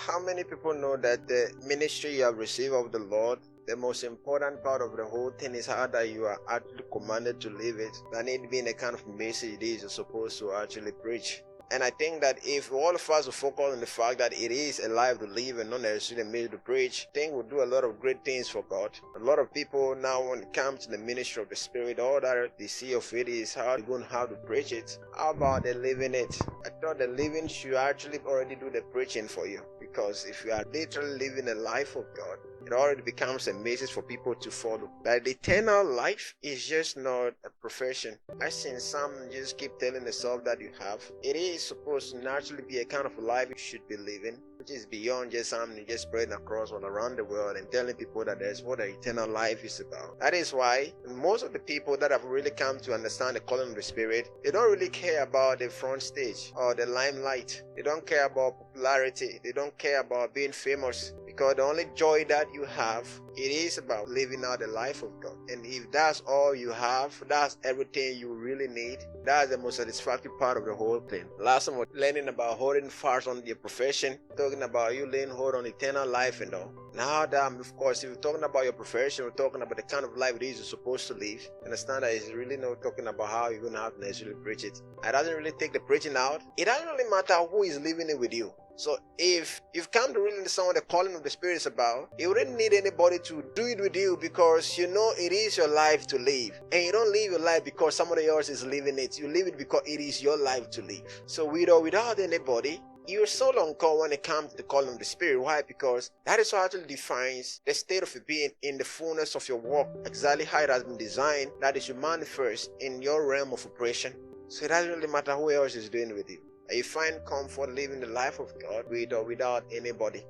How many people know that the ministry you have received of the Lord, the most important part of the whole thing is how that you are actually commanded to live it? That need being the kind of message it is you're supposed to actually preach. And I think that if all of us will focus on the fact that it is a life to live and not necessarily a message to preach, I think we'll do a lot of great things for God. A lot of people now, when it comes to the ministry of the Spirit, all that they see of it is how they're going to have to preach it. How about the living it? I thought the living should actually already do the preaching for you. Because if you are literally living a life of God, it already becomes a message for people to follow. That the eternal life is just not a profession. I've seen some just keep telling themselves that you have. It is supposed to naturally be a kind of life you should be living, which is beyond just something you just spreading across all around the world and telling people that that's what the eternal life is about. That is why most of the people that have really come to understand the calling of the Spirit, they don't really care about the front stage or the limelight. They don't care about popularity. They don't care about being famous. Because the only joy that you have, it is about living out the life of God. And if that's all you have, that's everything you really need, that's the most satisfactory part of the whole thing. Last time, we're learning about holding fast on your profession, talking about you laying hold on eternal life and all. Now that, of course, if you're talking about your profession, we're talking about the kind of life it is you're supposed to live. Understand that it's really not talking about how you're going to have to necessarily preach it. It doesn't really take the preaching out. It doesn't really matter who is living it with you. So if you've come to really understand what the calling of the Spirit is about, you wouldn't need anybody to do it with you, because you know it is your life to live. And you don't live your life because somebody else is living it. You live it because it is your life to live. So with or without anybody, you're so long called when it comes to the calling of the Spirit. Why? Because that is what actually defines the state of your being in the fullness of your work, exactly how it has been designed, that is, you manifest in your realm of operation. So it doesn't really matter who else is doing it with you. You find comfort living the life of God with or without anybody.